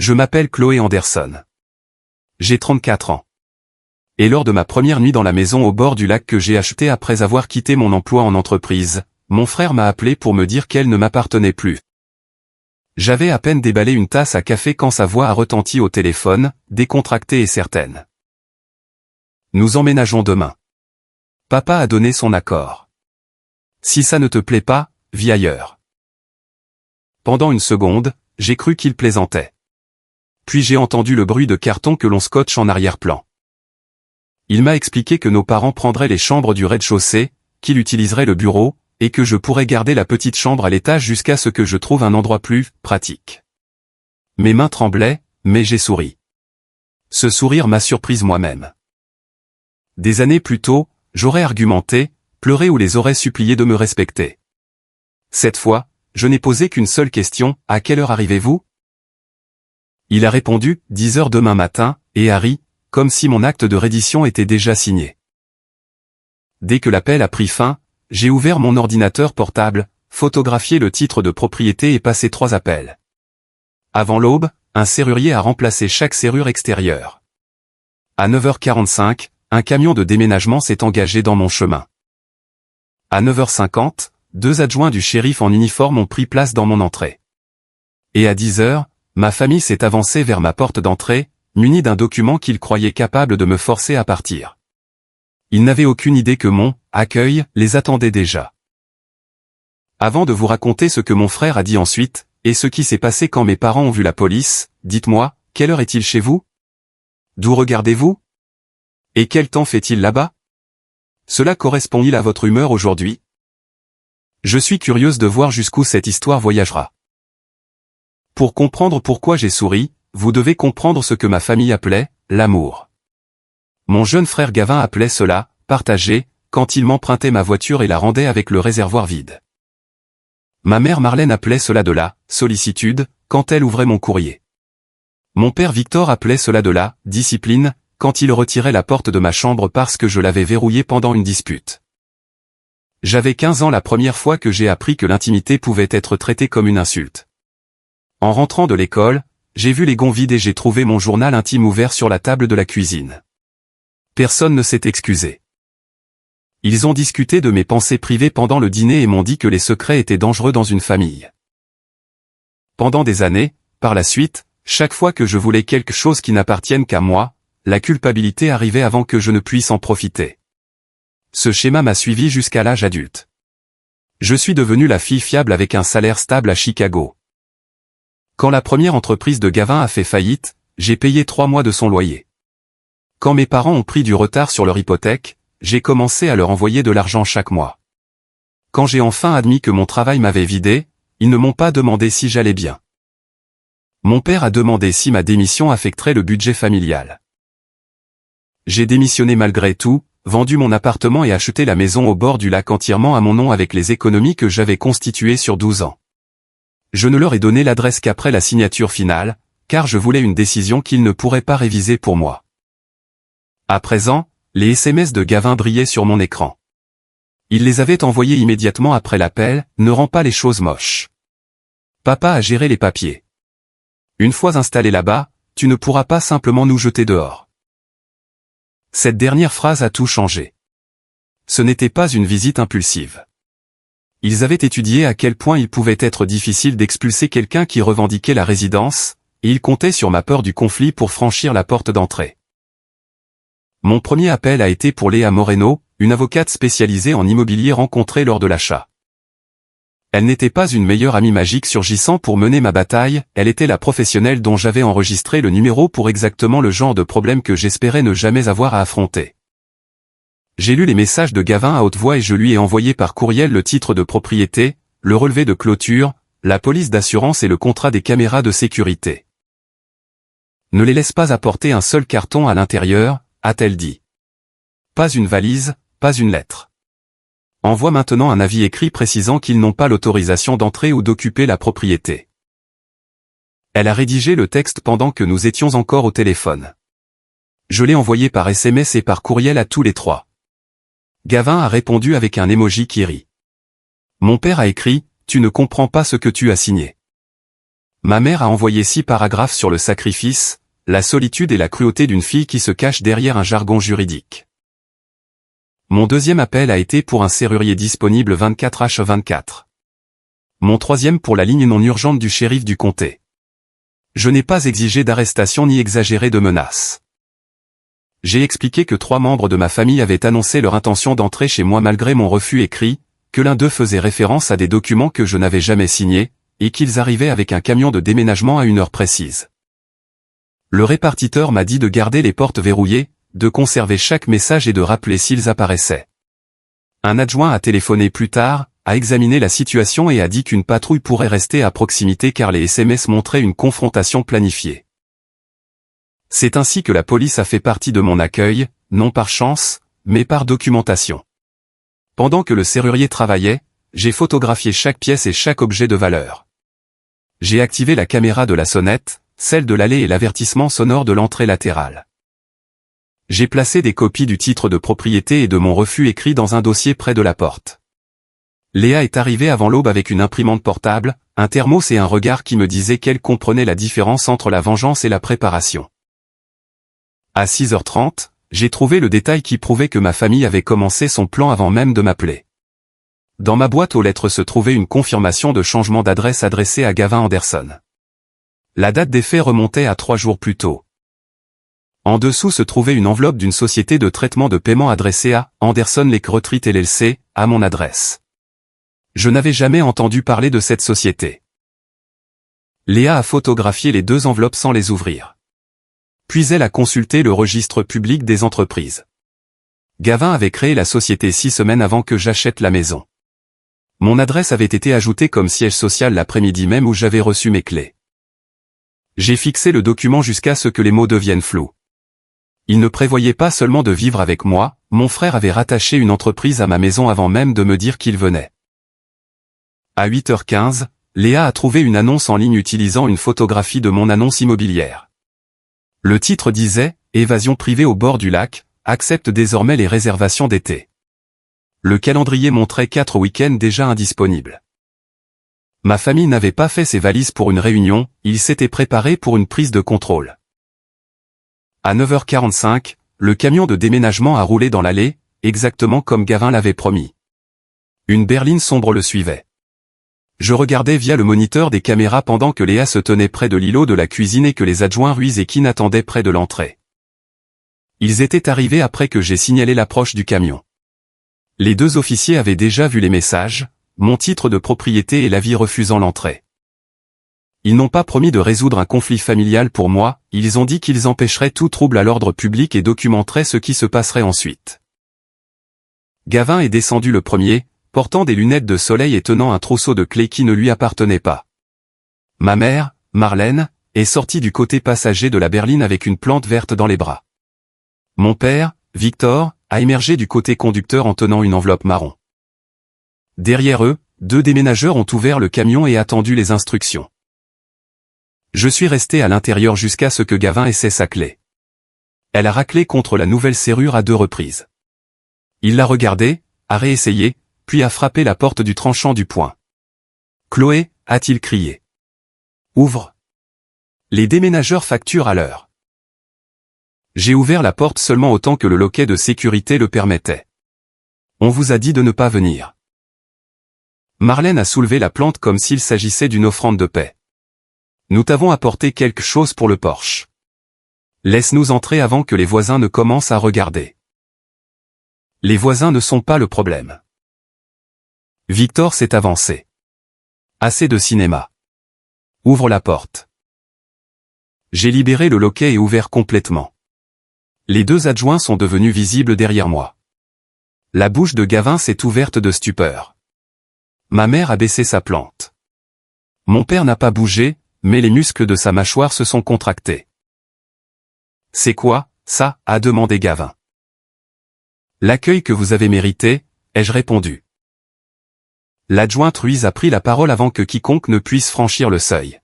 Je m'appelle Chloé Anderson. J'ai 34 ans. Et lors de ma première nuit dans la maison au bord du lac que j'ai achetée après avoir quitté mon emploi en entreprise, mon frère m'a appelé pour me dire qu'elle ne m'appartenait plus. J'avais à peine déballé une tasse à café quand sa voix a retenti au téléphone, décontractée et certaine. Nous emménageons demain. Papa a donné son accord. Si ça ne te plaît pas, vis ailleurs. Pendant une seconde, j'ai cru qu'il plaisantait. Puis j'ai entendu le bruit de carton que l'on scotche en arrière-plan. Il m'a expliqué que nos parents prendraient les chambres du rez-de-chaussée, qu'il utiliserait le bureau, et que je pourrais garder la petite chambre à l'étage jusqu'à ce que je trouve un endroit plus pratique. Mes mains tremblaient, mais j'ai souri. Ce sourire m'a surprise moi-même. Des années plus tôt, j'aurais argumenté, pleuré ou les aurais suppliés de me respecter. Cette fois, je n'ai posé qu'une seule question, à quelle heure arrivez-vous ? Il a répondu, 10 heures demain matin, et a ri, comme si mon acte de reddition était déjà signé. Dès que l'appel a pris fin, j'ai ouvert mon ordinateur portable, photographié le titre de propriété et passé 3 appels. Avant l'aube, un serrurier a remplacé chaque serrure extérieure. À 9h45, un camion de déménagement s'est engagé dans mon chemin. À 9h50, 2 adjoints du shérif en uniforme ont pris place dans mon entrée. Et à 10h, ma famille s'est avancée vers ma porte d'entrée, munie d'un document qu'ils croyaient capable de me forcer à partir. Ils n'avaient aucune idée que mon accueil les attendait déjà. Avant de vous raconter ce que mon frère a dit ensuite, et ce qui s'est passé quand mes parents ont vu la police, dites-moi, quelle heure est-il chez vous ? D'où regardez-vous ? Et quel temps fait-il là-bas ? Cela correspond-il à votre humeur aujourd'hui ? Je suis curieuse de voir jusqu'où cette histoire voyagera. Pour comprendre pourquoi j'ai souri, vous devez comprendre ce que ma famille appelait l'amour. Mon jeune frère Gavin appelait cela partager, quand il m'empruntait ma voiture et la rendait avec le réservoir vide. Ma mère Marlène appelait cela de la sollicitude, quand elle ouvrait mon courrier. Mon père Victor appelait cela de la discipline, quand il retirait la porte de ma chambre parce que je l'avais verrouillée pendant une dispute. J'avais 15 ans la première fois que j'ai appris que l'intimité pouvait être traitée comme une insulte. En rentrant de l'école, j'ai vu les gonds vides et j'ai trouvé mon journal intime ouvert sur la table de la cuisine. Personne ne s'est excusé. Ils ont discuté de mes pensées privées pendant le dîner et m'ont dit que les secrets étaient dangereux dans une famille. Pendant des années, par la suite, chaque fois que je voulais quelque chose qui n'appartienne qu'à moi, la culpabilité arrivait avant que je ne puisse en profiter. Ce schéma m'a suivi jusqu'à l'âge adulte. Je suis devenu la fille fiable avec un salaire stable à Chicago. Quand la première entreprise de Gavin a fait faillite, j'ai payé 3 mois de son loyer. Quand mes parents ont pris du retard sur leur hypothèque, j'ai commencé à leur envoyer de l'argent chaque mois. Quand j'ai enfin admis que mon travail m'avait vidé, ils ne m'ont pas demandé si j'allais bien. Mon père a demandé si ma démission affecterait le budget familial. J'ai démissionné malgré tout, vendu mon appartement et acheté la maison au bord du lac entièrement à mon nom avec les économies que j'avais constituées sur 12 ans. Je ne leur ai donné l'adresse qu'après la signature finale, car je voulais une décision qu'ils ne pourraient pas réviser pour moi. À présent, les SMS de Gavin brillaient sur mon écran. Il les avait envoyés immédiatement après l'appel, ne rend pas les choses moches. Papa a géré les papiers. Une fois installé là-bas, tu ne pourras pas simplement nous jeter dehors. Cette dernière phrase a tout changé. Ce n'était pas une visite impulsive. Ils avaient étudié à quel point il pouvait être difficile d'expulser quelqu'un qui revendiquait la résidence, et ils comptaient sur ma peur du conflit pour franchir la porte d'entrée. Mon premier appel a été pour Léa Moreno, une avocate spécialisée en immobilier rencontrée lors de l'achat. Elle n'était pas une meilleure amie magique surgissant pour mener ma bataille, elle était la professionnelle dont j'avais enregistré le numéro pour exactement le genre de problème que j'espérais ne jamais avoir à affronter. J'ai lu les messages de Gavin à haute voix et je lui ai envoyé par courriel le titre de propriété, le relevé de clôture, la police d'assurance et le contrat des caméras de sécurité. Ne les laisse pas apporter un seul carton à l'intérieur, a-t-elle dit. Pas une valise, pas une lettre. Envoie maintenant un avis écrit précisant qu'ils n'ont pas l'autorisation d'entrer ou d'occuper la propriété. Elle a rédigé le texte pendant que nous étions encore au téléphone. Je l'ai envoyé par SMS et par courriel à tous les 3. Gavin a répondu avec un emoji qui rit. Mon père a écrit, tu ne comprends pas ce que tu as signé. Ma mère a envoyé 6 paragraphes sur le sacrifice, la solitude et la cruauté d'une fille qui se cache derrière un jargon juridique. Mon deuxième appel a été pour un serrurier disponible 24h24. Mon troisième pour la ligne non urgente du shérif du comté. Je n'ai pas exigé d'arrestation ni exagéré de menaces. J'ai expliqué que 3 membres de ma famille avaient annoncé leur intention d'entrer chez moi malgré mon refus écrit, que l'un d'eux faisait référence à des documents que je n'avais jamais signés, et qu'ils arrivaient avec un camion de déménagement à une heure précise. Le répartiteur m'a dit de garder les portes verrouillées, de conserver chaque message et de rappeler s'ils apparaissaient. Un adjoint a téléphoné plus tard, a examiné la situation et a dit qu'une patrouille pourrait rester à proximité car les SMS montraient une confrontation planifiée. C'est ainsi que la police a fait partie de mon accueil, non par chance, mais par documentation. Pendant que le serrurier travaillait, j'ai photographié chaque pièce et chaque objet de valeur. J'ai activé la caméra de la sonnette, celle de l'allée et l'avertissement sonore de l'entrée latérale. J'ai placé des copies du titre de propriété et de mon refus écrit dans un dossier près de la porte. Léa est arrivée avant l'aube avec une imprimante portable, un thermos et un regard qui me disait qu'elle comprenait la différence entre la vengeance et la préparation. À 6h30, j'ai trouvé le détail qui prouvait que ma famille avait commencé son plan avant même de m'appeler. Dans ma boîte aux lettres se trouvait une confirmation de changement d'adresse adressée à Gavin Anderson. La date des faits remontait à 3 jours plus tôt. En dessous se trouvait une enveloppe d'une société de traitement de paiement adressée à Anderson Lake Retreat LLC, à mon adresse. Je n'avais jamais entendu parler de cette société. Léa a photographié les 2 enveloppes sans les ouvrir. Puis elle a consulté le registre public des entreprises. Gavin avait créé la société 6 semaines avant que j'achète la maison. Mon adresse avait été ajoutée comme siège social l'après-midi même où j'avais reçu mes clés. J'ai fixé le document jusqu'à ce que les mots deviennent flous. Il ne prévoyait pas seulement de vivre avec moi, mon frère avait rattaché une entreprise à ma maison avant même de me dire qu'il venait. À 8h15, Léa a trouvé une annonce en ligne utilisant une photographie de mon annonce immobilière. Le titre disait « Évasion privée au bord du lac, accepte désormais les réservations d'été ». Le calendrier montrait 4 week-ends déjà indisponibles. Ma famille n'avait pas fait ses valises pour une réunion, ils s'étaient préparés pour une prise de contrôle. À 9h45, le camion de déménagement a roulé dans l'allée, exactement comme Gavin l'avait promis. Une berline sombre le suivait. Je regardais via le moniteur des caméras pendant que Léa se tenait près de l'îlot de la cuisine et que les adjoints Ruiz et Kin attendaient près de l'entrée. Ils étaient arrivés après que j'ai signalé l'approche du camion. Les 2 officiers avaient déjà vu les messages, mon titre de propriété et l'avis refusant l'entrée. Ils n'ont pas promis de résoudre un conflit familial pour moi, ils ont dit qu'ils empêcheraient tout trouble à l'ordre public et documenteraient ce qui se passerait ensuite. Gavin est descendu le premier, portant des lunettes de soleil et tenant un trousseau de clés qui ne lui appartenait pas. Ma mère, Marlène, est sortie du côté passager de la berline avec une plante verte dans les bras. Mon père, Victor, a émergé du côté conducteur en tenant une enveloppe marron. Derrière eux, 2 déménageurs ont ouvert le camion et attendu les instructions. Je suis resté à l'intérieur jusqu'à ce que Gavin essaie sa clé. Elle a raclé contre la nouvelle serrure à 2 reprises. Il l'a regardée, a réessayé, puis a frappé la porte du tranchant du poing. « Chloé » a-t-il crié. « Ouvre !» Les déménageurs facturent à l'heure. J'ai ouvert la porte seulement autant que le loquet de sécurité le permettait. « On vous a dit de ne pas venir. » Marlène a soulevé la plante comme s'il s'agissait d'une offrande de paix. « Nous t'avons apporté quelque chose pour le porche. Laisse-nous entrer avant que les voisins ne commencent à regarder. » Les voisins ne sont pas le problème. Victor s'est avancé. Assez de cinéma. Ouvre la porte. J'ai libéré le loquet et ouvert complètement. Les 2 adjoints sont devenus visibles derrière moi. La bouche de Gavin s'est ouverte de stupeur. Ma mère a baissé sa plante. Mon père n'a pas bougé, mais les muscles de sa mâchoire se sont contractés. « C'est quoi, ça ?» a demandé Gavin. « L'accueil que vous avez mérité », ai-je répondu. L'adjointe Ruiz a pris la parole avant que quiconque ne puisse franchir le seuil.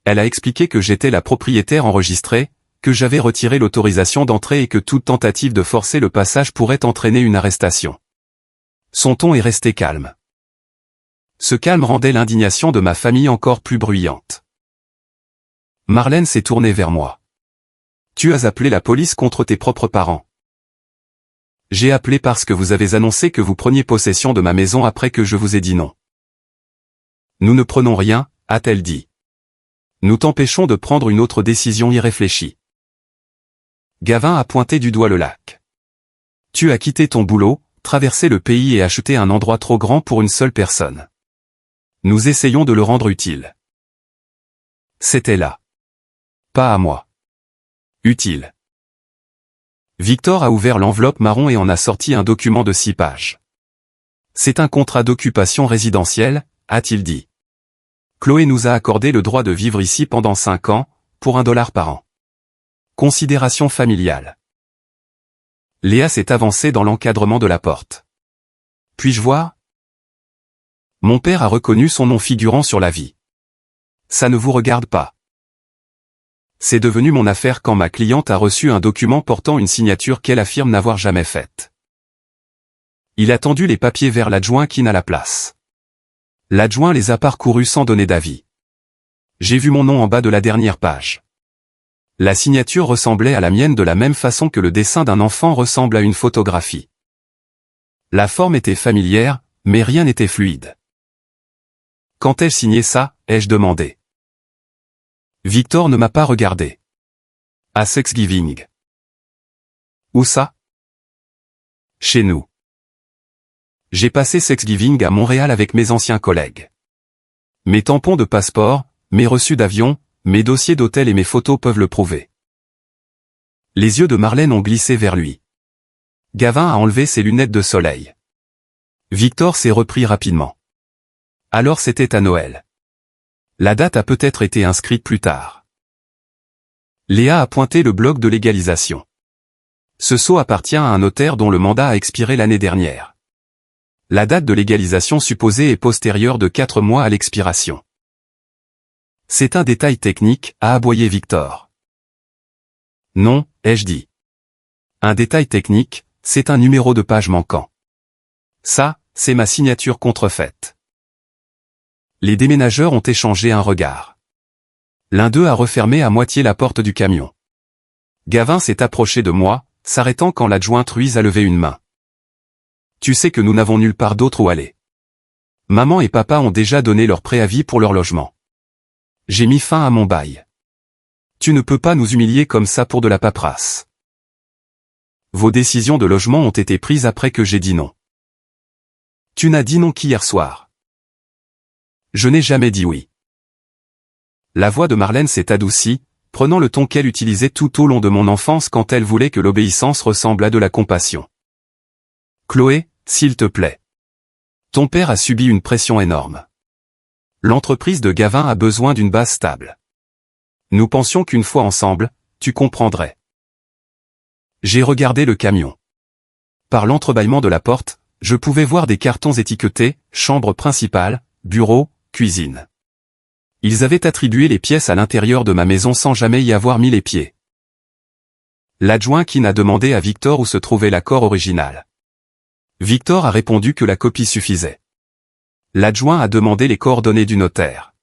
Elle a expliqué que j'étais la propriétaire enregistrée, que j'avais retiré l'autorisation d'entrée et que toute tentative de forcer le passage pourrait entraîner une arrestation. Son ton est resté calme. Ce calme rendait l'indignation de ma famille encore plus bruyante. Marlène s'est tournée vers moi. Tu as appelé la police contre tes propres parents. J'ai appelé parce que vous avez annoncé que vous preniez possession de ma maison après que je vous ai dit non. Nous ne prenons rien, a-t-elle dit. Nous t'empêchons de prendre une autre décision irréfléchie. Gavin a pointé du doigt le lac. Tu as quitté ton boulot, traversé le pays et acheté un endroit trop grand pour une seule personne. Nous essayons de le rendre utile. C'était là. Pas à moi. Utile. Victor a ouvert l'enveloppe marron et en a sorti un document de 6 pages. C'est un contrat d'occupation résidentielle, a-t-il dit. Chloé nous a accordé le droit de vivre ici pendant 5 ans, pour $1 par an. Considération familiale. Léa s'est avancée dans l'encadrement de la porte. Puis-je voir? Mon père a reconnu son nom figurant sur l'avis. Ça ne vous regarde pas. C'est devenu mon affaire quand ma cliente a reçu un document portant une signature qu'elle affirme n'avoir jamais faite. Il a tendu les papiers vers l'adjoint qui n'a la place. L'adjoint les a parcourus sans donner d'avis. J'ai vu mon nom en bas de la dernière page. La signature ressemblait à la mienne de la même façon que le dessin d'un enfant ressemble à une photographie. La forme était familière, mais rien n'était fluide. Quand elle signait ça, ai-je demandé. Victor ne m'a pas regardé. À Thanksgiving. Où ça? Chez nous. J'ai passé Thanksgiving à Montréal avec mes anciens collègues. Mes tampons de passeport, mes reçus d'avion, mes dossiers d'hôtel et mes photos peuvent le prouver. Les yeux de Marlène ont glissé vers lui. Gavin a enlevé ses lunettes de soleil. Victor s'est repris rapidement. Alors c'était à Noël. La date a peut-être été inscrite plus tard. Léa a pointé le bloc de légalisation. Ce sceau appartient à un notaire dont le mandat a expiré l'année dernière. La date de légalisation supposée est postérieure de 4 mois à l'expiration. C'est un détail technique, a aboyé Victor. Non, ai-je dit. Un détail technique, c'est un numéro de page manquant. Ça, c'est ma signature contrefaite. Les déménageurs ont échangé un regard. L'un d'eux a refermé à moitié la porte du camion. Gavin s'est approché de moi, s'arrêtant quand l'adjointe Ruiz a levé une main. Tu sais que nous n'avons nulle part d'autre où aller. Maman et papa ont déjà donné leur préavis pour leur logement. J'ai mis fin à mon bail. Tu ne peux pas nous humilier comme ça pour de la paperasse. Vos décisions de logement ont été prises après que j'ai dit non. Tu n'as dit non qu'hier soir. Je n'ai jamais dit oui. La voix de Marlène s'est adoucie, prenant le ton qu'elle utilisait tout au long de mon enfance quand elle voulait que l'obéissance ressemble à de la compassion. Chloé, s'il te plaît. Ton père a subi une pression énorme. L'entreprise de Gavin a besoin d'une base stable. Nous pensions qu'une fois ensemble, tu comprendrais. J'ai regardé le camion. Par l'entrebâillement de la porte, je pouvais voir des cartons étiquetés, chambre principale, bureau, cuisine. Ils avaient attribué les pièces à l'intérieur de ma maison sans jamais y avoir mis les pieds. L'adjoint Kin a demandé à Victor où se trouvait l'accord original. Victor a répondu que la copie suffisait. L'adjoint a demandé les coordonnées du notaire.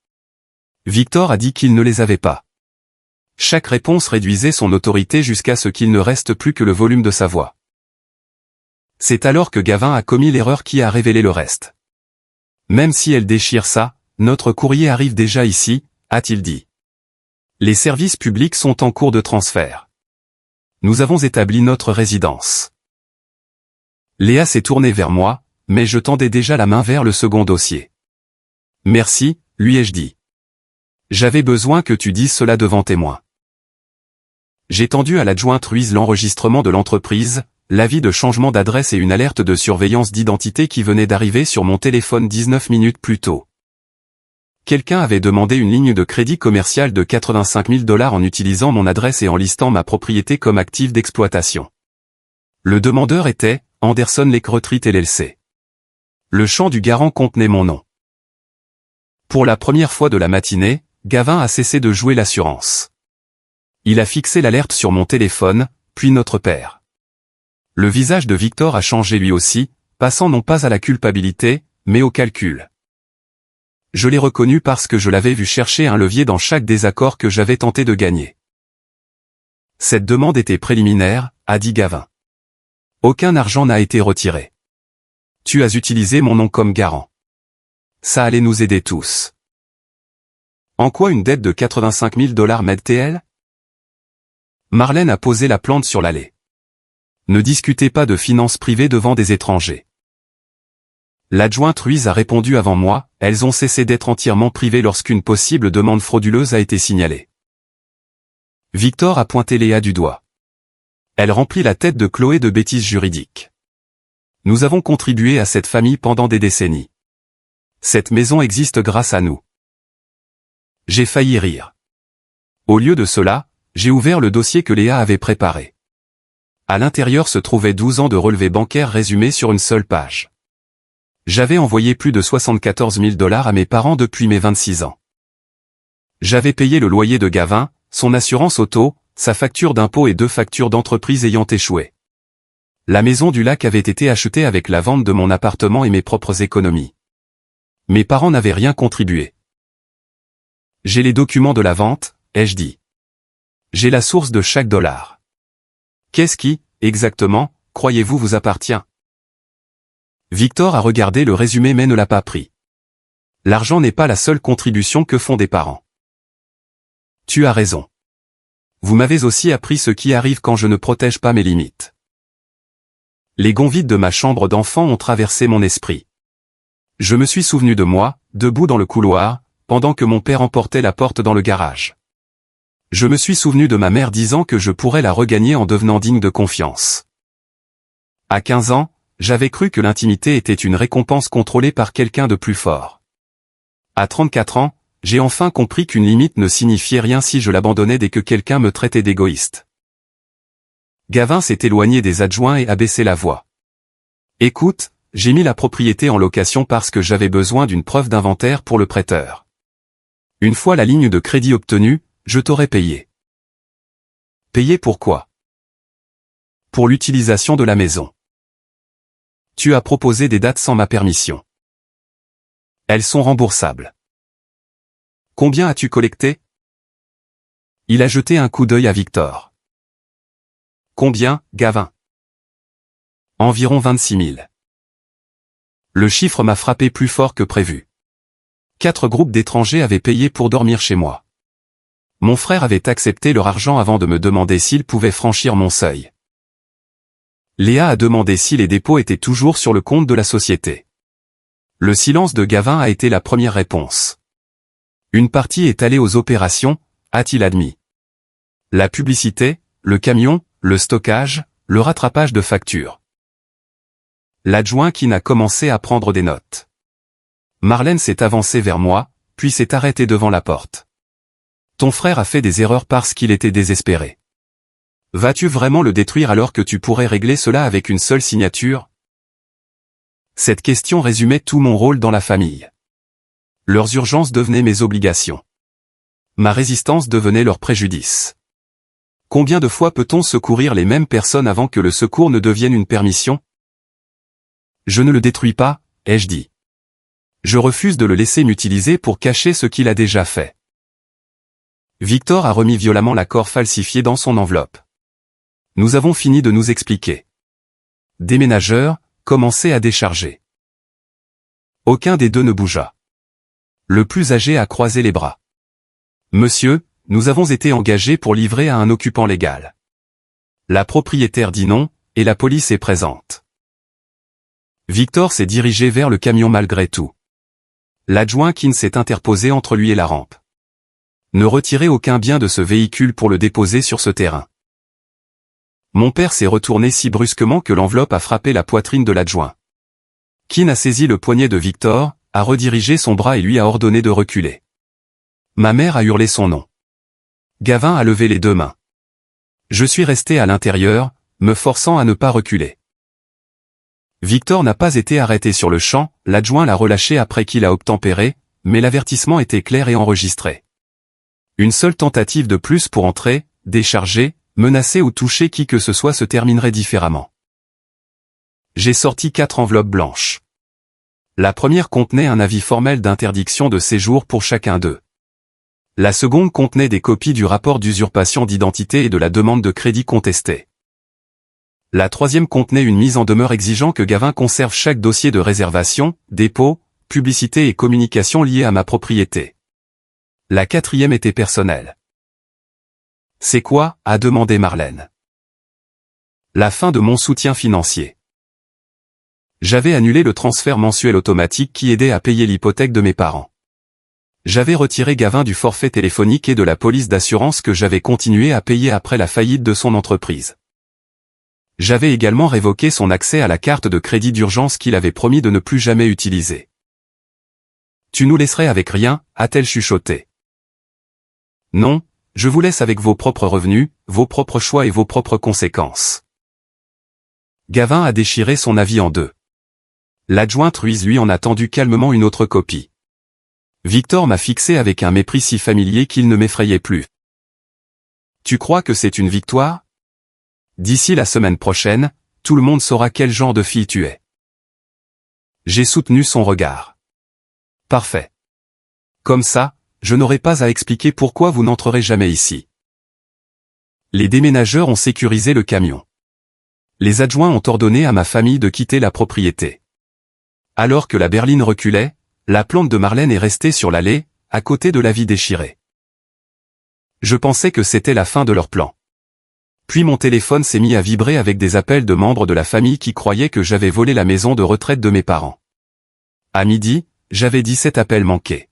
Victor a dit qu'il ne les avait pas. Chaque réponse réduisait son autorité jusqu'à ce qu'il ne reste plus que le volume de sa voix. C'est alors que Gavin a commis l'erreur qui a révélé le reste. Même si elle déchire ça, notre courrier arrive déjà ici, a-t-il dit. Les services publics sont en cours de transfert. Nous avons établi notre résidence. Léa s'est tournée vers moi, mais je tendais déjà la main vers le second dossier. Merci, lui ai-je dit. J'avais besoin que tu dises cela devant témoin. J'ai tendu à l'adjointe Ruiz l'enregistrement de l'entreprise, l'avis de changement d'adresse et une alerte de surveillance d'identité qui venait d'arriver sur mon téléphone 19 minutes plus tôt. Quelqu'un avait demandé une ligne de crédit commercial de $85 000 en utilisant mon adresse et en listant ma propriété comme actif d'exploitation. Le demandeur était Anderson Lake Retreat LLC. Le champ du garant contenait mon nom. Pour la première fois de la matinée, Gavin a cessé de jouer l'assurance. Il a fixé l'alerte sur mon téléphone, puis notre père. Le visage de Victor a changé lui aussi, passant non pas à la culpabilité, mais au calcul. Je l'ai reconnu parce que je l'avais vu chercher un levier dans chaque désaccord que j'avais tenté de gagner. Cette demande était préliminaire, a dit Gavin. Aucun argent n'a été retiré. Tu as utilisé mon nom comme garant. Ça allait nous aider tous. En quoi une dette de 85 000 $ m'aide-t-elle? Marlène a posé la plante sur l'allée. Ne discutez pas de finances privées devant des étrangers. L'adjointe Ruiz a répondu avant moi, elles ont cessé d'être entièrement privées lorsqu'une possible demande frauduleuse a été signalée. Victor a pointé Léa du doigt. Elle remplit la tête de Chloé de bêtises juridiques. Nous avons contribué à cette famille pendant des décennies. Cette maison existe grâce à nous. J'ai failli rire. Au lieu de cela, j'ai ouvert le dossier que Léa avait préparé. À l'intérieur se trouvaient 12 ans de relevés bancaires résumés sur une seule page. J'avais envoyé plus de 74 000 $ à mes parents depuis mes 26 ans. J'avais payé le loyer de Gavin, son assurance auto, sa facture d'impôt et 2 factures d'entreprise ayant échoué. La maison du lac avait été achetée avec la vente de mon appartement et mes propres économies. Mes parents n'avaient rien contribué. J'ai les documents de la vente, ai-je dit. J'ai la source de chaque dollar. Qu'est-ce qui, exactement, croyez-vous vous appartient? Victor a regardé le résumé mais ne l'a pas pris. L'argent n'est pas la seule contribution que font des parents. Tu as raison. Vous m'avez aussi appris ce qui arrive quand je ne protège pas mes limites. Les gonds vides de ma chambre d'enfant ont traversé mon esprit. Je me suis souvenu de moi, debout dans le couloir, pendant que mon père emportait la porte dans le garage. Je me suis souvenu de ma mère disant que je pourrais la regagner en devenant digne de confiance. À 15 ans, j'avais cru que l'intimité était une récompense contrôlée par quelqu'un de plus fort. À 34 ans, j'ai enfin compris qu'une limite ne signifiait rien si je l'abandonnais dès que quelqu'un me traitait d'égoïste. Gavin s'est éloigné des adjoints et a baissé la voix. Écoute, j'ai mis la propriété en location parce que j'avais besoin d'une preuve d'inventaire pour le prêteur. Une fois la ligne de crédit obtenue, je t'aurais payé. Payé pour quoi? Pour l'utilisation de la maison. Tu as proposé des dates sans ma permission. Elles sont remboursables. Combien as-tu collecté? Il a jeté un coup d'œil à Victor. Combien, Gavin? Environ 26 000. Le chiffre m'a frappé plus fort que prévu. 4 groupes d'étrangers avaient payé pour dormir chez moi. Mon frère avait accepté leur argent avant de me demander s'il pouvait franchir mon seuil. Léa a demandé si les dépôts étaient toujours sur le compte de la société. Le silence de Gavin a été la première réponse. Une partie est allée aux opérations, a-t-il admis. La publicité, le camion, le stockage, le rattrapage de factures. L'adjoint qui n'a commencé à prendre des notes. Marlène s'est avancée vers moi, puis s'est arrêtée devant la porte. Ton frère a fait des erreurs parce qu'il était désespéré. Vas-tu vraiment le détruire alors que tu pourrais régler cela avec une seule signature? Cette question résumait tout mon rôle dans la famille. Leurs urgences devenaient mes obligations. Ma résistance devenait leur préjudice. Combien de fois peut-on secourir les mêmes personnes avant que le secours ne devienne une permission? Je ne le détruis pas, ai-je dit. Je refuse de le laisser m'utiliser pour cacher ce qu'il a déjà fait. Victor a remis violemment l'accord falsifié dans son enveloppe. Nous avons fini de nous expliquer. Déménageur, commencez à décharger. Aucun des deux ne bougea. Le plus âgé a croisé les bras. Monsieur, nous avons été engagés pour livrer à un occupant légal. La propriétaire dit non, et la police est présente. Victor s'est dirigé vers le camion malgré tout. L'adjoint Kin s'est interposé entre lui et la rampe. Ne retirez aucun bien de ce véhicule pour le déposer sur ce terrain. Mon père s'est retourné si brusquement que l'enveloppe a frappé la poitrine de l'adjoint. Kin a saisi le poignet de Victor, a redirigé son bras et lui a ordonné de reculer. Ma mère a hurlé son nom. Gavin a levé les 2 mains. Je suis resté à l'intérieur, me forçant à ne pas reculer. Victor n'a pas été arrêté sur le champ, l'adjoint l'a relâché après qu'il a obtempéré, mais l'avertissement était clair et enregistré. Une seule tentative de plus pour entrer, décharger, menacer ou toucher qui que ce soit se terminerait différemment. J'ai sorti 4 enveloppes blanches. La première contenait un avis formel d'interdiction de séjour pour chacun d'eux. La seconde contenait des copies du rapport d'usurpation d'identité et de la demande de crédit contestée. La troisième contenait une mise en demeure exigeant que Gavin conserve chaque dossier de réservation, dépôt, publicité et communication liés à ma propriété. La quatrième était personnelle. « C'est quoi ?» a demandé Marlène. « La fin de mon soutien financier. » J'avais annulé le transfert mensuel automatique qui aidait à payer l'hypothèque de mes parents. J'avais retiré Gavin du forfait téléphonique et de la police d'assurance que j'avais continué à payer après la faillite de son entreprise. J'avais également révoqué son accès à la carte de crédit d'urgence qu'il avait promis de ne plus jamais utiliser. « Tu nous laisserais avec rien ?» a-t-elle chuchoté. « Non, je vous laisse avec vos propres revenus, vos propres choix et vos propres conséquences. » Gavin a déchiré son avis en deux. L'adjointe Ruiz lui en a tendu calmement une autre copie. Victor m'a fixé avec un mépris si familier qu'il ne m'effrayait plus. « Tu crois que c'est une victoire ? D'ici la semaine prochaine, tout le monde saura quel genre de fille tu es. » J'ai soutenu son regard. « Parfait. Comme ça, je n'aurai pas à expliquer pourquoi vous n'entrerez jamais ici. » Les déménageurs ont sécurisé le camion. Les adjoints ont ordonné à ma famille de quitter la propriété. Alors que la berline reculait, la plante de Marlène est restée sur l'allée, à côté de l'avis déchiré. Je pensais que c'était la fin de leur plan. Puis mon téléphone s'est mis à vibrer avec des appels de membres de la famille qui croyaient que j'avais volé la maison de retraite de mes parents. À midi, j'avais 17 appels manqués.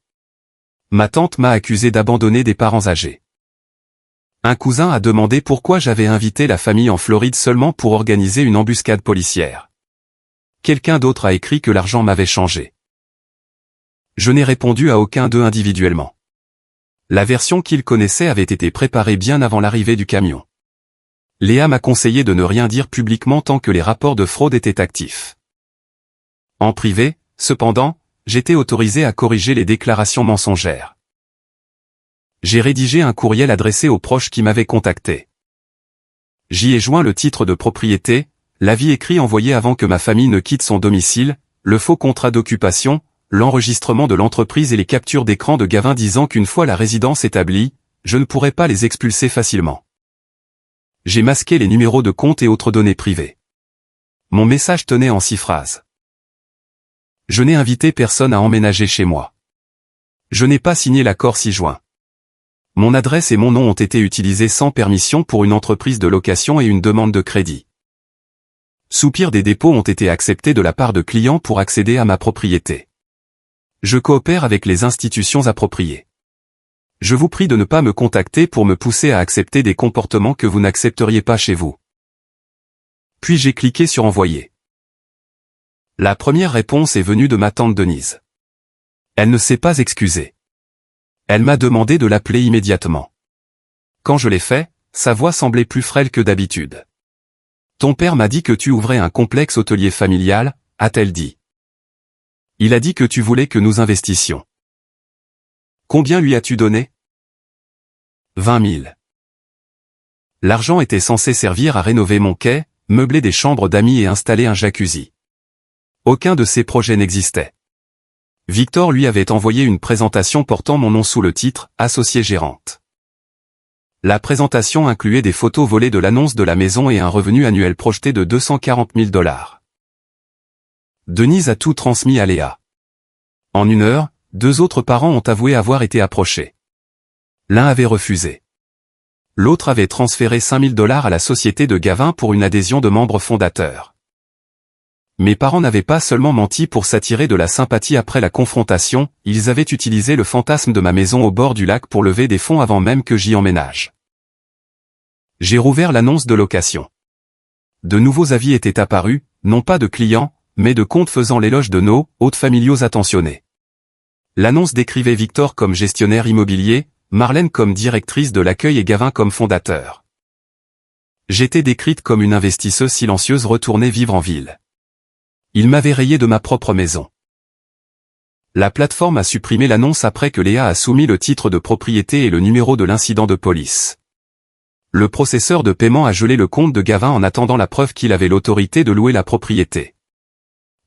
Ma tante m'a accusé d'abandonner des parents âgés. Un cousin a demandé pourquoi j'avais invité la famille en Floride seulement pour organiser une embuscade policière. Quelqu'un d'autre a écrit que l'argent m'avait changé. Je n'ai répondu à aucun d'eux individuellement. La version qu'ils connaissaient avait été préparée bien avant l'arrivée du camion. Léa m'a conseillé de ne rien dire publiquement tant que les rapports de fraude étaient actifs. En privé, cependant, j'étais autorisé à corriger les déclarations mensongères. J'ai rédigé un courriel adressé aux proches qui m'avaient contacté. J'y ai joint le titre de propriété, l'avis écrit envoyé avant que ma famille ne quitte son domicile, le faux contrat d'occupation, l'enregistrement de l'entreprise et les captures d'écran de Gavin disant qu'une fois la résidence établie, je ne pourrais pas les expulser facilement. J'ai masqué les numéros de compte et autres données privées. Mon message tenait en 6 phrases. Je n'ai invité personne à emménager chez moi. Je n'ai pas signé l'accord ci-joint. Mon adresse et mon nom ont été utilisés sans permission pour une entreprise de location et une demande de crédit. Soupirs des dépôts ont été acceptés de la part de clients pour accéder à ma propriété. Je coopère avec les institutions appropriées. Je vous prie de ne pas me contacter pour me pousser à accepter des comportements que vous n'accepteriez pas chez vous. Puis j'ai cliqué sur Envoyer. La première réponse est venue de ma tante Denise. Elle ne s'est pas excusée. Elle m'a demandé de l'appeler immédiatement. Quand je l'ai fait, sa voix semblait plus frêle que d'habitude. « Ton père m'a dit que tu ouvrais un complexe hôtelier familial », a-t-elle dit. « Il a dit que tu voulais que nous investissions. Combien lui as-tu donné ? 20 000. L'argent était censé servir à rénover mon quai, meubler des chambres d'amis et installer un jacuzzi. Aucun de ces projets n'existait. Victor lui avait envoyé une présentation portant mon nom sous le titre « Associée gérante ». La présentation incluait des photos volées de l'annonce de la maison et un revenu annuel projeté de 240 000 $. Denise a tout transmis à Léa. En 1 heure, 2 autres parents ont avoué avoir été approchés. L'un avait refusé. L'autre avait transféré 5 000 $ à la société de Gavin pour une adhésion de membres fondateurs. Mes parents n'avaient pas seulement menti pour s'attirer de la sympathie après la confrontation, ils avaient utilisé le fantasme de ma maison au bord du lac pour lever des fonds avant même que j'y emménage. J'ai rouvert l'annonce de location. De nouveaux avis étaient apparus, non pas de clients, mais de comptes faisant l'éloge de nos hôtes familiaux attentionnés. L'annonce décrivait Victor comme gestionnaire immobilier, Marlène comme directrice de l'accueil et Gavin comme fondateur. J'étais décrite comme une investisseuse silencieuse retournée vivre en ville. Il m'avait rayé de ma propre maison. La plateforme a supprimé l'annonce après que Léa a soumis le titre de propriété et le numéro de l'incident de police. Le processeur de paiement a gelé le compte de Gavin en attendant la preuve qu'il avait l'autorité de louer la propriété.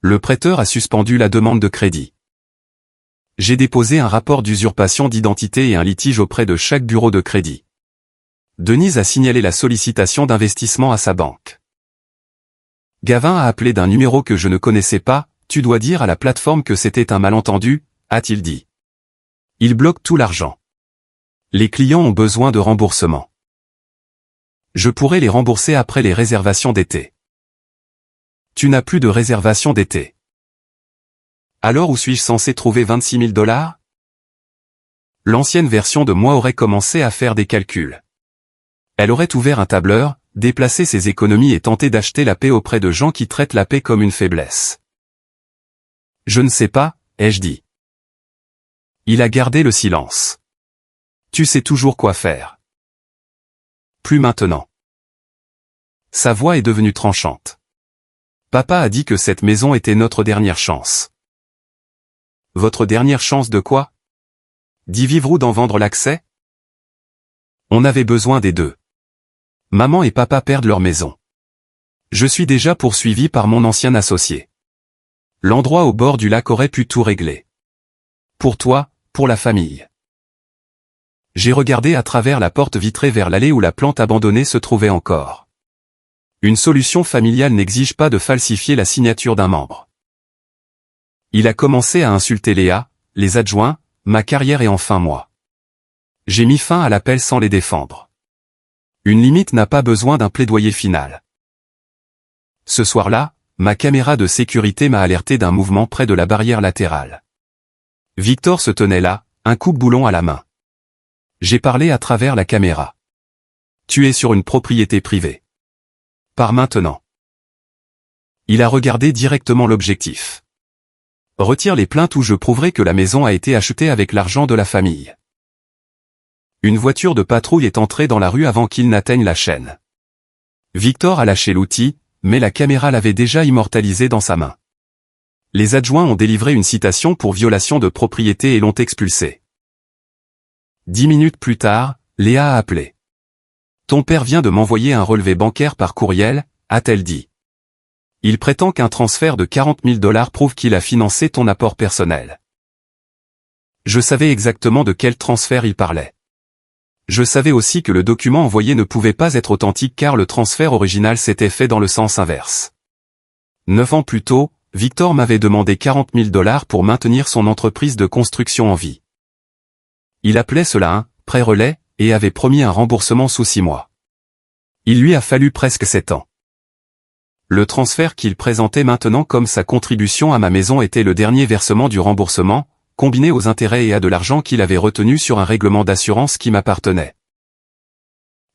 Le prêteur a suspendu la demande de crédit. J'ai déposé un rapport d'usurpation d'identité et un litige auprès de chaque bureau de crédit. Denise a signalé la sollicitation d'investissement à sa banque. Gavin a appelé d'un numéro que je ne connaissais pas, tu dois dire à la plateforme que c'était un malentendu, a-t-il dit. Il bloque tout l'argent. Les clients ont besoin de remboursement. Je pourrais les rembourser après les réservations d'été. Tu n'as plus de réservation d'été. Alors où suis-je censé trouver 26 000 $? L'ancienne version de moi aurait commencé à faire des calculs. Elle aurait ouvert un tableur, déplacé ses économies et tenté d'acheter la paix auprès de gens qui traitent la paix comme une faiblesse. Je ne sais pas, ai-je dit. Il a gardé le silence. Tu sais toujours quoi faire. Plus maintenant. Sa voix est devenue tranchante. Papa a dit que cette maison était notre dernière chance. Votre dernière chance de quoi? D'y vivre ou d'en vendre l'accès? On avait besoin des deux. Maman et papa perdent leur maison. Je suis déjà poursuivi par mon ancien associé. L'endroit au bord du lac aurait pu tout régler. Pour toi, pour la famille. J'ai regardé à travers la porte vitrée vers l'allée où la plante abandonnée se trouvait encore. Une solution familiale n'exige pas de falsifier la signature d'un membre. Il a commencé à insulter Léa, les adjoints, ma carrière et enfin moi. J'ai mis fin à l'appel sans les défendre. Une limite n'a pas besoin d'un plaidoyer final. Ce soir-là, ma caméra de sécurité m'a alerté d'un mouvement près de la barrière latérale. Victor se tenait là, un coupe-boulon à la main. J'ai parlé à travers la caméra. Tu es sur une propriété privée. Par maintenant. Il a regardé directement l'objectif. Retire les plaintes ou je prouverai que la maison a été achetée avec l'argent de la famille. Une voiture de patrouille est entrée dans la rue avant qu'il n'atteigne la chaîne. Victor a lâché l'outil, mais la caméra l'avait déjà immortalisé dans sa main. Les adjoints ont délivré une citation pour violation de propriété et l'ont expulsé. 10 minutes plus tard, Léa a appelé. Ton père vient de m'envoyer un relevé bancaire par courriel, a-t-elle dit. Il prétend qu'un transfert de 40 000 $ prouve qu'il a financé ton apport personnel. Je savais exactement de quel transfert il parlait. Je savais aussi que le document envoyé ne pouvait pas être authentique car le transfert original s'était fait dans le sens inverse. 9 ans plus tôt, Victor m'avait demandé 40 000 $ pour maintenir son entreprise de construction en vie. Il appelait cela un « prêt relais » et avait promis un remboursement sous 6 mois. Il lui a fallu presque 7 ans. Le transfert qu'il présentait maintenant comme sa contribution à ma maison était le dernier versement du remboursement, combiné aux intérêts et à de l'argent qu'il avait retenu sur un règlement d'assurance qui m'appartenait.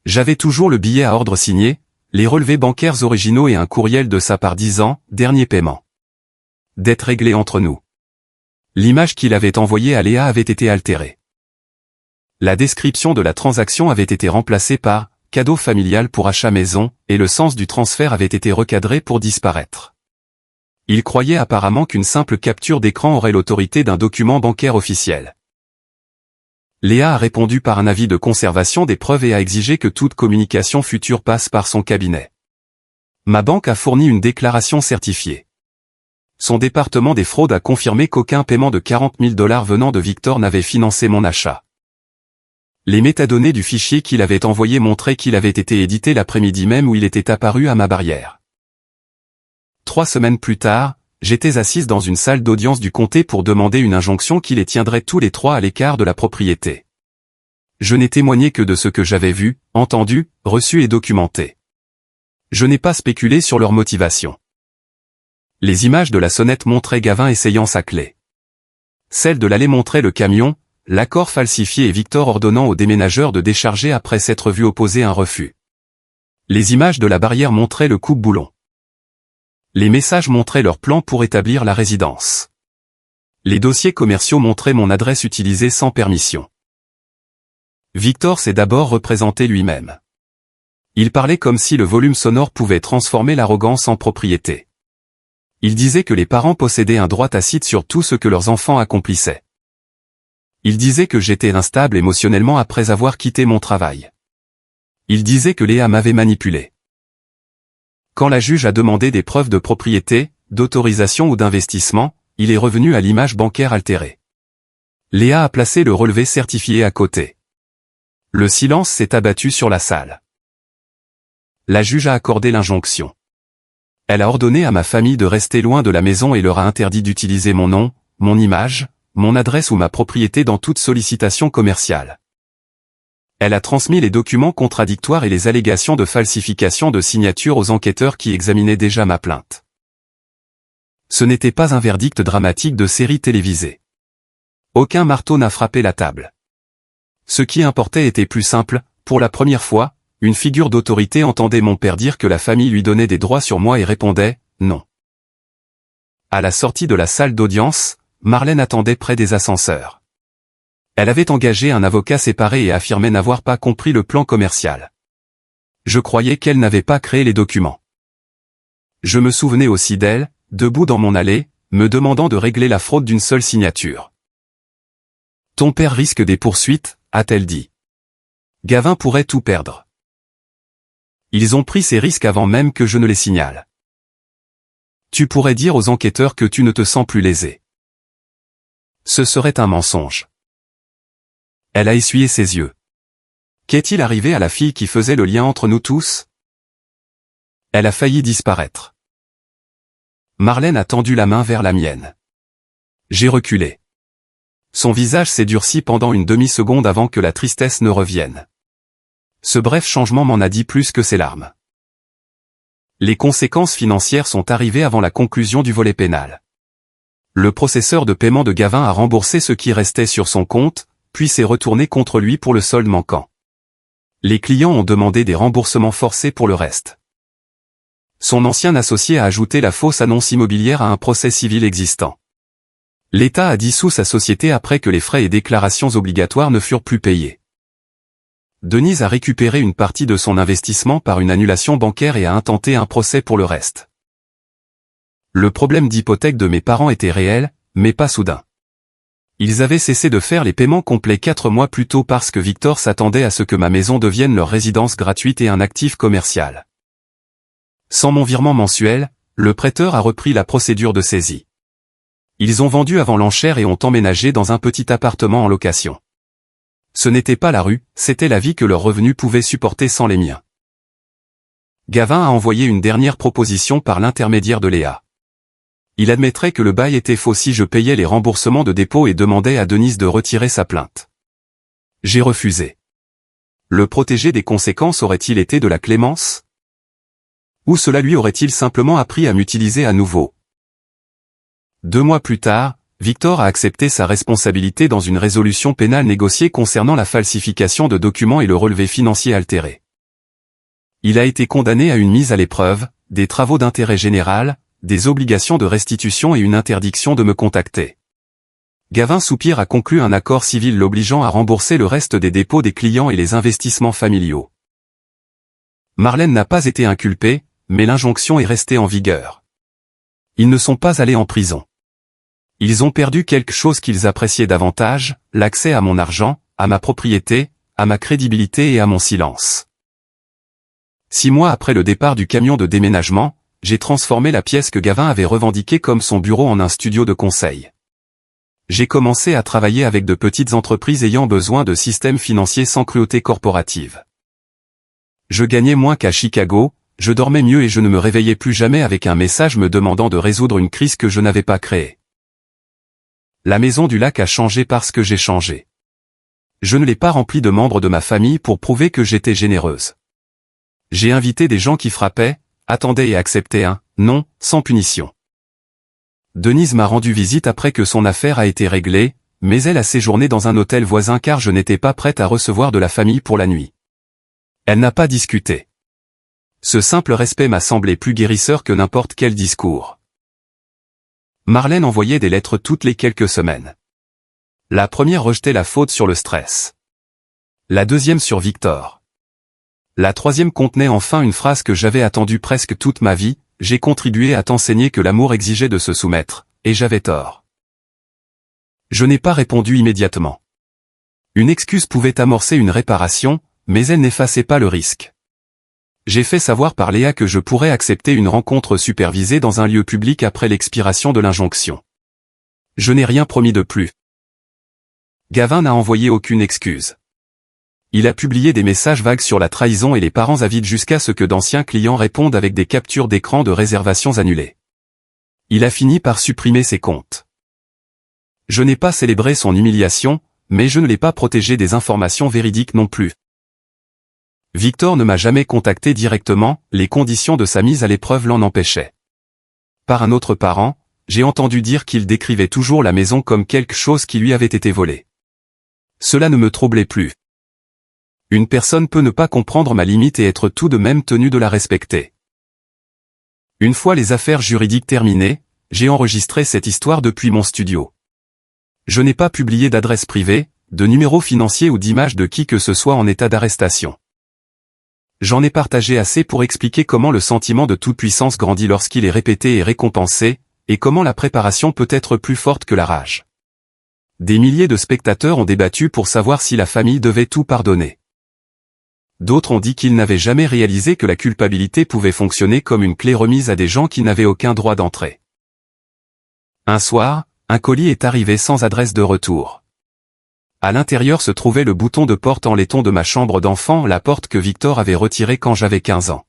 J'avais toujours le billet à ordre signé, les relevés bancaires originaux et un courriel de sa part disant « Dernier paiement ». Dette réglée entre nous. L'image qu'il avait envoyée à Léa avait été altérée. La description de la transaction avait été remplacée par « cadeau familial pour achat maison » et le sens du transfert avait été recadré pour disparaître. Il croyait apparemment qu'une simple capture d'écran aurait l'autorité d'un document bancaire officiel. Léa a répondu par un avis de conservation des preuves et a exigé que toute communication future passe par son cabinet. Ma banque a fourni une déclaration certifiée. Son département des fraudes a confirmé qu'aucun paiement de 40 000 $ venant de Victor n'avait financé mon achat. Les métadonnées du fichier qu'il avait envoyé montraient qu'il avait été édité l'après-midi même où il était apparu à ma barrière. 3 semaines plus tard, j'étais assise dans une salle d'audience du comté pour demander une injonction qui les tiendrait tous les trois à l'écart de la propriété. Je n'ai témoigné que de ce que j'avais vu, entendu, reçu et documenté. Je n'ai pas spéculé sur leur motivation. Les images de la sonnette montraient Gavin essayant sa clé. Celle de l'allée montrait le camion, l'accord falsifié et Victor ordonnant aux déménageurs de décharger après s'être vu opposer un refus. Les images de la barrière montraient le coupe-boulon. Les messages montraient leur plan pour établir la résidence. Les dossiers commerciaux montraient mon adresse utilisée sans permission. Victor s'est d'abord représenté lui-même. Il parlait comme si le volume sonore pouvait transformer l'arrogance en propriété. Il disait que les parents possédaient un droit tacite sur tout ce que leurs enfants accomplissaient. Il disait que j'étais instable émotionnellement après avoir quitté mon travail. Il disait que Léa m'avait manipulé. Quand la juge a demandé des preuves de propriété, d'autorisation ou d'investissement, il est revenu à l'image bancaire altérée. Léa a placé le relevé certifié à côté. Le silence s'est abattu sur la salle. La juge a accordé l'injonction. Elle a ordonné à ma famille de rester loin de la maison et leur a interdit d'utiliser mon nom, mon image, mon adresse ou ma propriété dans toute sollicitation commerciale. Elle a transmis les documents contradictoires et les allégations de falsification de signature aux enquêteurs qui examinaient déjà ma plainte. Ce n'était pas un verdict dramatique de série télévisée. Aucun marteau n'a frappé la table. Ce qui importait était plus simple, pour la première fois, une figure d'autorité entendait mon père dire que la famille lui donnait des droits sur moi et répondait « non ». À la sortie de la salle d'audience, Marlène attendait près des ascenseurs. Elle avait engagé un avocat séparé et affirmait n'avoir pas compris le plan commercial. Je croyais qu'elle n'avait pas créé les documents. Je me souvenais aussi d'elle, debout dans mon allée, me demandant de régler la fraude d'une seule signature. « Ton père risque des poursuites », a-t-elle dit. « Gavin pourrait tout perdre. » Ils ont pris ces risques avant même que je ne les signale. Tu pourrais dire aux enquêteurs que tu ne te sens plus lésé. Ce serait un mensonge. Elle a essuyé ses yeux. Qu'est-il arrivé à la fille qui faisait le lien entre nous tous? Elle a failli disparaître. Marlène a tendu la main vers la mienne. J'ai reculé. Son visage s'est durci pendant une demi-seconde avant que la tristesse ne revienne. Ce bref changement m'en a dit plus que ses larmes. Les conséquences financières sont arrivées avant la conclusion du volet pénal. Le processeur de paiement de Gavin a remboursé ce qui restait sur son compte, puis s'est retourné contre lui pour le solde manquant. Les clients ont demandé des remboursements forcés pour le reste. Son ancien associé a ajouté la fausse annonce immobilière à un procès civil existant. L'État a dissous sa société après que les frais et déclarations obligatoires ne furent plus payés. Denise a récupéré une partie de son investissement par une annulation bancaire et a intenté un procès pour le reste. Le problème d'hypothèque de mes parents était réel, mais pas soudain. Ils avaient cessé de faire les paiements complets 4 mois plus tôt parce que Victor s'attendait à ce que ma maison devienne leur résidence gratuite et un actif commercial. Sans mon virement mensuel, le prêteur a repris la procédure de saisie. Ils ont vendu avant l'enchère et ont emménagé dans un petit appartement en location. Ce n'était pas la rue, c'était la vie que leurs revenus pouvaient supporter sans les miens. Gavin a envoyé une dernière proposition par l'intermédiaire de Léa. Il admettrait que le bail était faux si je payais les remboursements de dépôt et demandait à Denise de retirer sa plainte. J'ai refusé. Le protéger des conséquences aurait-il été de la clémence? Ou cela lui aurait-il simplement appris à m'utiliser à nouveau? 2 mois plus tard, Victor a accepté sa responsabilité dans une résolution pénale négociée concernant la falsification de documents et le relevé financier altéré. Il a été condamné à une mise à l'épreuve, des travaux d'intérêt général, des obligations de restitution et une interdiction de me contacter. Gavin Soupir a conclu un accord civil l'obligeant à rembourser le reste des dépôts des clients et les investissements familiaux. Marlène n'a pas été inculpée, mais l'injonction est restée en vigueur. Ils ne sont pas allés en prison. Ils ont perdu quelque chose qu'ils appréciaient davantage, l'accès à mon argent, à ma propriété, à ma crédibilité et à mon silence. 6 mois après le départ du camion de déménagement, j'ai transformé la pièce que Gavin avait revendiquée comme son bureau en un studio de conseil. J'ai commencé à travailler avec de petites entreprises ayant besoin de systèmes financiers sans cruauté corporative. Je gagnais moins qu'à Chicago, je dormais mieux et je ne me réveillais plus jamais avec un message me demandant de résoudre une crise que je n'avais pas créée. La maison du lac a changé parce que j'ai changé. Je ne l'ai pas remplie de membres de ma famille pour prouver que j'étais généreuse. J'ai invité des gens qui frappaient, attendaient et acceptaient un « non » sans punition. Denise m'a rendu visite après que son affaire a été réglée, mais elle a séjourné dans un hôtel voisin car je n'étais pas prête à recevoir de la famille pour la nuit. Elle n'a pas discuté. Ce simple respect m'a semblé plus guérisseur que n'importe quel discours. Marlène envoyait des lettres toutes les quelques semaines. La première rejetait la faute sur le stress. La deuxième sur Victor. La troisième contenait enfin une phrase que j'avais attendue presque toute ma vie, j'ai contribué à t'enseigner que l'amour exigeait de se soumettre, et j'avais tort. Je n'ai pas répondu immédiatement. Une excuse pouvait amorcer une réparation, mais elle n'effaçait pas le risque. J'ai fait savoir par Léa que je pourrais accepter une rencontre supervisée dans un lieu public après l'expiration de l'injonction. Je n'ai rien promis de plus. Gavin n'a envoyé aucune excuse. Il a publié des messages vagues sur la trahison et les parents avides jusqu'à ce que d'anciens clients répondent avec des captures d'écran de réservations annulées. Il a fini par supprimer ses comptes. Je n'ai pas célébré son humiliation, mais je ne l'ai pas protégé des informations véridiques non plus. Victor ne m'a jamais contacté directement, les conditions de sa mise à l'épreuve l'en empêchaient. Par un autre parent, j'ai entendu dire qu'il décrivait toujours la maison comme quelque chose qui lui avait été volé. Cela ne me troublait plus. Une personne peut ne pas comprendre ma limite et être tout de même tenue de la respecter. Une fois les affaires juridiques terminées, j'ai enregistré cette histoire depuis mon studio. Je n'ai pas publié d'adresse privée, de numéro financier ou d'image de qui que ce soit en état d'arrestation. J'en ai partagé assez pour expliquer comment le sentiment de toute-puissance grandit lorsqu'il est répété et récompensé, et comment la préparation peut être plus forte que la rage. Des milliers de spectateurs ont débattu pour savoir si la famille devait tout pardonner. D'autres ont dit qu'ils n'avaient jamais réalisé que la culpabilité pouvait fonctionner comme une clé remise à des gens qui n'avaient aucun droit d'entrée. Un soir, un colis est arrivé sans adresse de retour. À l'intérieur se trouvait le bouton de porte en laiton de ma chambre d'enfant, la porte que Victor avait retirée quand j'avais 15 ans.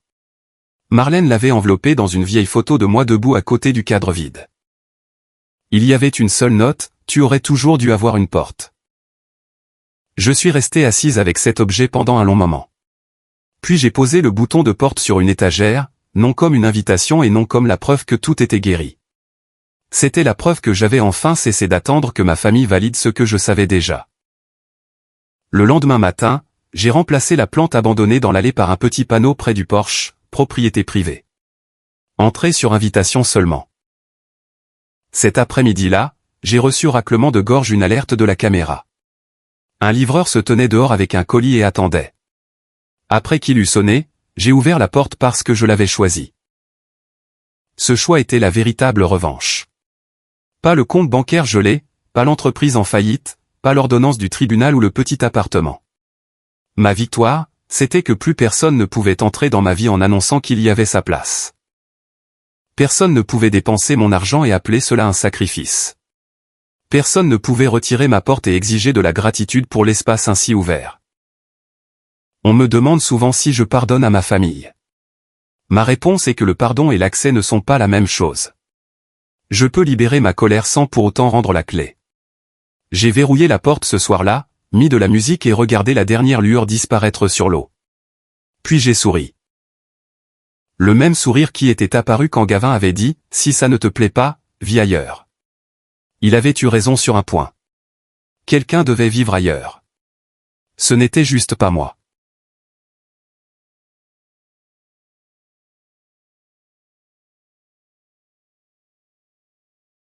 Marlène l'avait enveloppée dans une vieille photo de moi debout à côté du cadre vide. Il y avait une seule note, tu aurais toujours dû avoir une porte. Je suis restée assise avec cet objet pendant un long moment. Puis j'ai posé le bouton de porte sur une étagère, non comme une invitation et non comme la preuve que tout était guéri. C'était la preuve que j'avais enfin cessé d'attendre que ma famille valide ce que je savais déjà. Le lendemain matin, j'ai remplacé la plante abandonnée dans l'allée par un petit panneau près du porche, propriété privée. Entrée sur invitation seulement. Cet après-midi-là, j'ai reçu raclement de gorge une alerte de la caméra. Un livreur se tenait dehors avec un colis et attendait. Après qu'il eut sonné, j'ai ouvert la porte parce que je l'avais choisi. Ce choix était la véritable revanche. Pas le compte bancaire gelé, pas l'entreprise en faillite, pas l'ordonnance du tribunal ou le petit appartement. Ma victoire, c'était que plus personne ne pouvait entrer dans ma vie en annonçant qu'il y avait sa place. Personne ne pouvait dépenser mon argent et appeler cela un sacrifice. Personne ne pouvait retirer ma porte et exiger de la gratitude pour l'espace ainsi ouvert. On me demande souvent si je pardonne à ma famille. Ma réponse est que le pardon et l'accès ne sont pas la même chose. Je peux libérer ma colère sans pour autant rendre la clé. J'ai verrouillé la porte ce soir-là, mis de la musique et regardé la dernière lueur disparaître sur l'eau. Puis j'ai souri. Le même sourire qui était apparu quand Gavin avait dit « Si ça ne te plaît pas, vis ailleurs ». Il avait eu raison sur un point. Quelqu'un devait vivre ailleurs. Ce n'était juste pas moi.